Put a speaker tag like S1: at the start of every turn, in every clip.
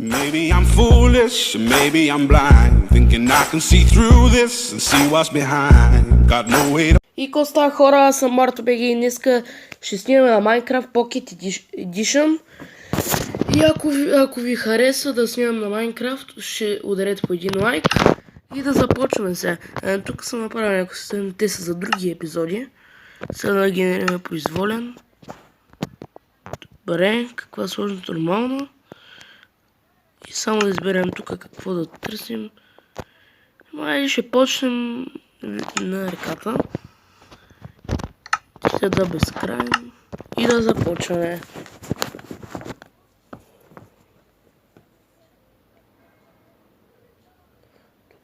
S1: Maybe I'm foolish, maybe I'm blind, thinking I can see through this and see what's behind. Got no way to...
S2: И какво става, хора, аз съм Марто БГ и днеска ще снимаме на Minecraft Pocket Edition. И ако ви харесва да снимам на Minecraft, ще ударете по един лайк. И да започваме сега. Тук съм направил някои системи, те са за други епизоди. Сега да генерираме произволен. Добре, каква сложност нормално. И само да изберем тук какво да търсим. Май ще почнем на реката. Ще да безкрайно. И да започваме.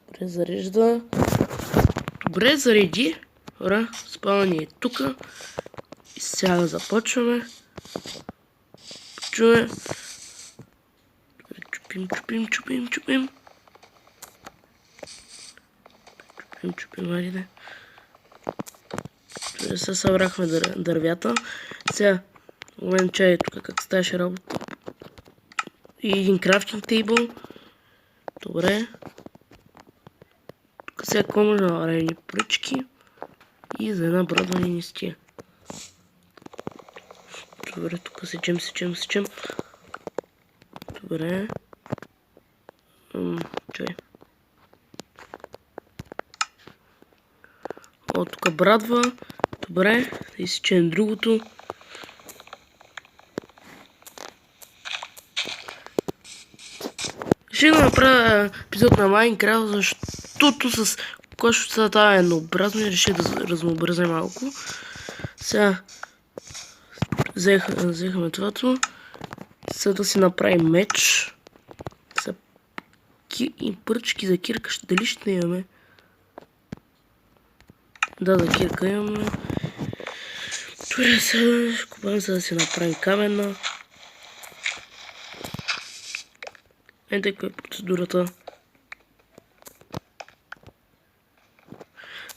S2: Добре, зарежда. Добре, зареди. Хора, спални е тук. И сега да започваме. Чуе. Чупим. Айде. Сега събрахме дървята. Сега, момент чай тук как ставаше работа. И един крафтинг тейбъл. Добре. Тук сега какво може да направим пръчки. И за една бродва ни стия. Добре, тук сечем. Добре. Чай. О, тук брадва. Добре, да изсечем другото. Ще направя епизод на Minecraft, защото с кошата става еднообразно и реши да разнообразя малко. Сега взехме това. Сега да си направим меч. И пръчки за кирка, дали ще имаме? Да, за кирка имаме. Добре, сега купаме, за да си направим каменна. Ето каква е процедурата.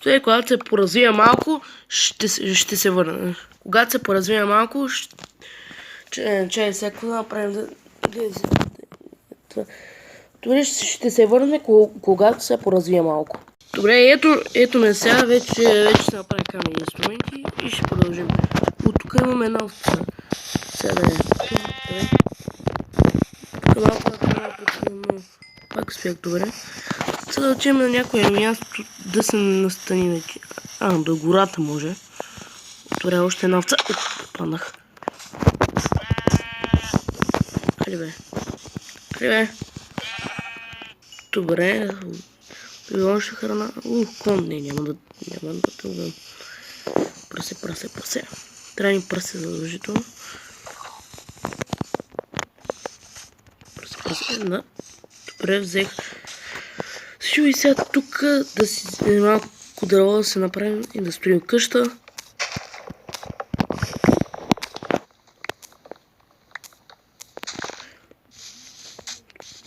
S2: Той, когато се поразвия малко, ще се върне. Когато се поразвия малко, чай, сега какво да направим? Добре, ще се върне, когато се поразвия малко. Добре, ето ме сега, вече се направим каменни инструменти и ще продължим. От тук имаме една овца. Сега да е. Добре. Тук малко да пак успях добре. Сега да отидем на някое място да се настани. До гората може. Добре, още една овца. Паднах. Къде бе? Добре. Още храна. Кон. Не, няма да тългам. Прасе. Трябва ни прасе задължително. Прасе. Да. Добре, взех. Също и сега тук да си малко дърво да се направим и да строим къща.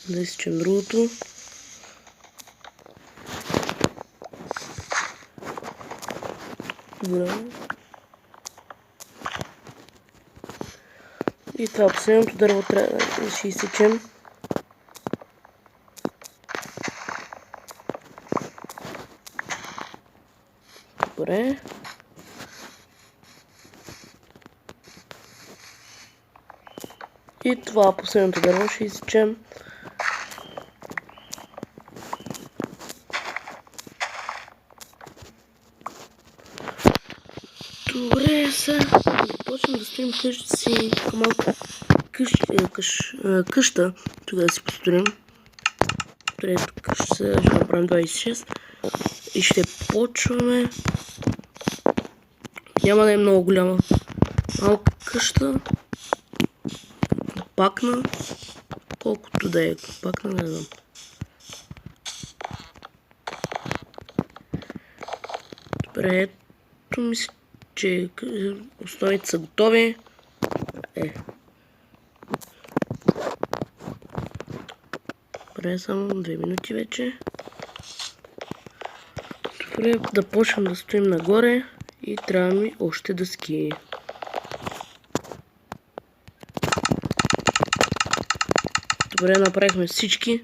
S2: Да изчем другото. Добре. И това последното дърво трябва да ще изсечем. Добре. И това последното дърво ще изсечем. Добре, сега почнем да строим къщата си, малко къща, тук да си построим. Добре, тук ще направим 26 и ще почваме. Няма да е много голяма. Малка къща. Компактна. Колкото да е компактна, не знам. Добре, ето мисля, че основите са готови. Добре, само 2 минути вече. Добре, да почнем да стоим нагоре и трябва ми още дъски. Добре, направихме всички.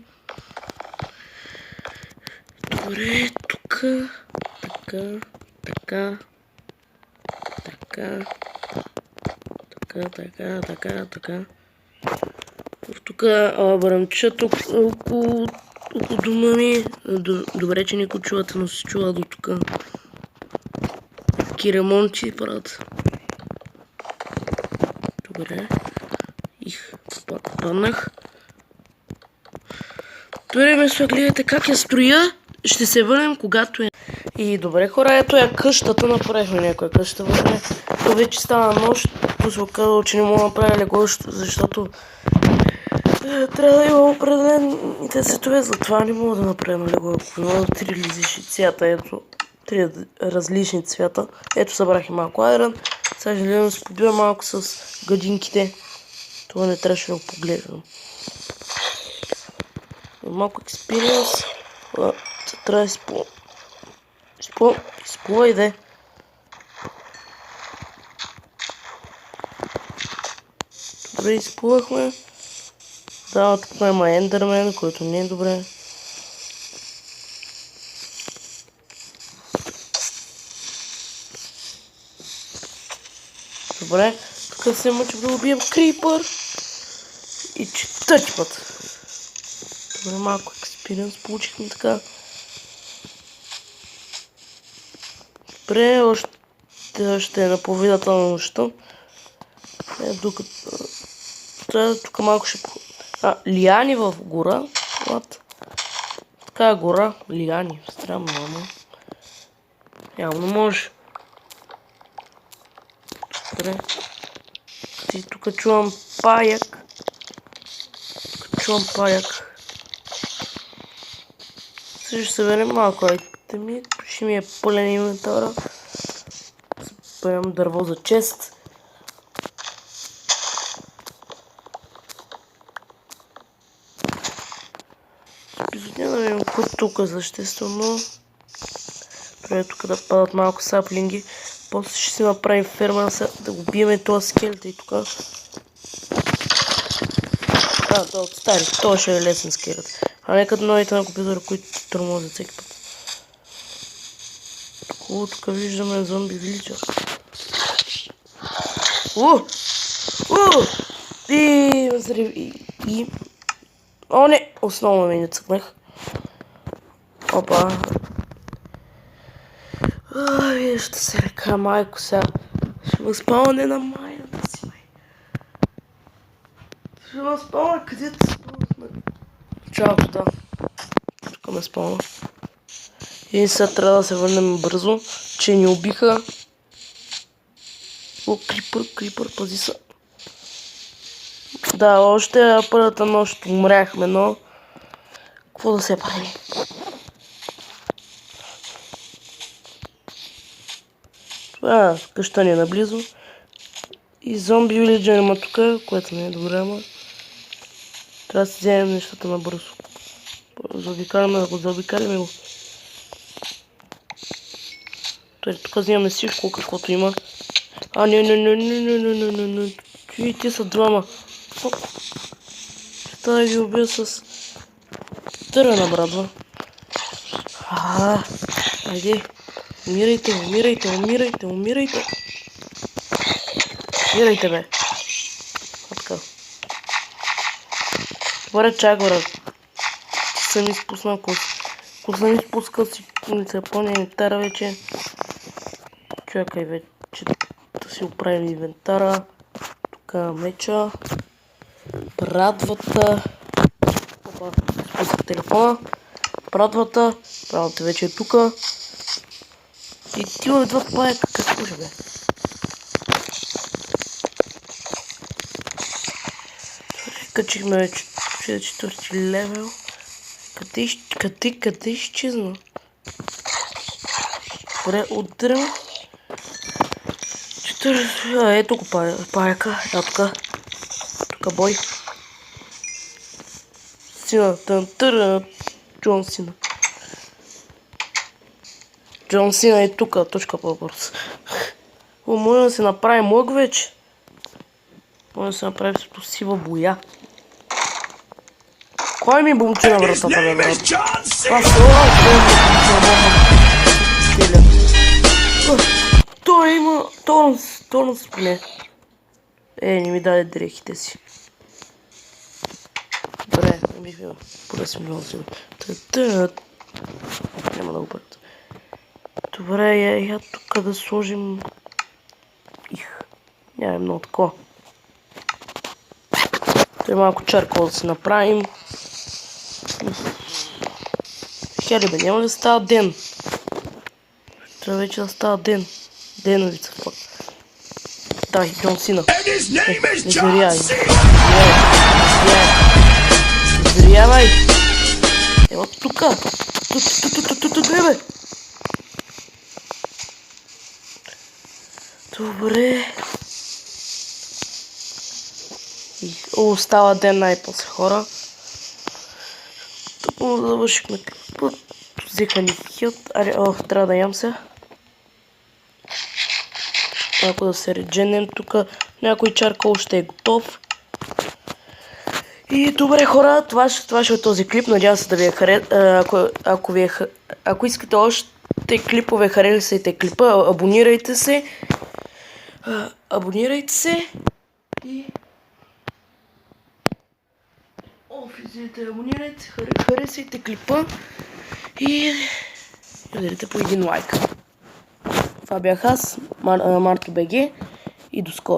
S2: Добре, тук. Така. Така. Така. Така, така, така, така. Тук бръмчат около дома ми. Добре, че не го чувате, но се чува до тук. Ки ремонти правят. Добре. Паднах. Добре, место, гледайте как я строя. Ще се върнем, когато е. И добре, хора, ето я къщата. Направихме някоя къща. То вече стана нощ. То се оказало, че не мога да направя легло, защото трябва да има определените цветове, затова не мога да направим легло. Има 3 различни цвята, ето. 3 различни цвята. Ето събрах и малко айрон. Сега ще гледам да се побия малко с гадинките. Това не трябваше да го погледам. Малко експириенс. Трябва да изплува иде. Добре, изплувахме. Да, тук има ендермен, който не е добре. Добре, тук се мъчим да убием крипър. И 4 път. Добре, малко експириенс получихме така. Добре, още е на половината на нощта. Докато... тук малко ще... лиани в гора. Така гора, лиани. Странно, ама. Явно може. Добре. И тук чувам паяк. Сега ще съберем малко айтеми. Ще ми е пълен инвентара. Съберем дърво за чест. Епизодния да видим какво тук съществено. Трябва тук да падат малко саплинги. После ще си направим ферма да го биеме този скелет и тук. Да, от стари. Това ще е лесен скелет. А не като новите на компютъра, които тормозят всеки път. Тук виждаме зомби вилича. И... О, не! Основно ми не цъкнах. Опа. Ще се река майко сега. Ще възпалване на майната си. Ще възпалване където се спалваме. Началото, да. Тук ме спалва. И сега трябва да се върнем бързо, че ни убиха. О, крипър, пази се. Да, още първата нощ умряхме, но... Какво да се прави? Това къща ни е наблизо. И зомби вилиджа има тук, което не е добре, ама... Трябва да си вземем нещата набързо. Заобикаляме го. Тук взимаме всичко, каквото има. Не. Те са двама. Ще да ги убия с дървена брадва. Айде. Умирайте, бе. Така. Добре, чак, брат. Съм изпуснал, ако съм изпускал си пълния инвентара вече. Чакай вече да си оправим инвентара. Тук меча. Брадвата. Опа, спусках телефона. Брадвата вече е тука. И ти имаме 2 паяка, какво ще бе? Качихме вече 4 левел. Къде изчезна? Добре, удрям. Ето го паяка. Ето тук. Тук бой. Сина. Джон Сина. Джон Сина е тук. Точка по-бързо. Може да се направи мъг вече. Може да се направи сива боя. Кой ми бумчи на вратата, бе, брат?
S3: John C.
S2: Това той има тонус поне. Не ми даде дрехите си. Добре, не бих бил. Поне съм много силен. Няма да го бъдат. Добре, я тук да сложим... Няма много такова. Той малко чаркол да си направим. Хели бе, няма ли да става ден? Трябва вече да става ден. Деновица, фак. Дай, Джон Сина. Не зарявай. Зарявай. Ево тука. Тут, бе. Добре. Става ден най-после, хора. Тук му завършихме клипа. Взеха ни хилт. Трябва да ям се. Малко да се редженем тук. Някой чаркол ще е готов. И добре, хора, това ще е този клип. Надявам се да ви е харесал. Ако искате още клипове, харесайте клипа, абонирайте се. И... абонирайте, харесайте клипа и ударите по един лайк. Това бях аз, Марто БГ, и до скоро.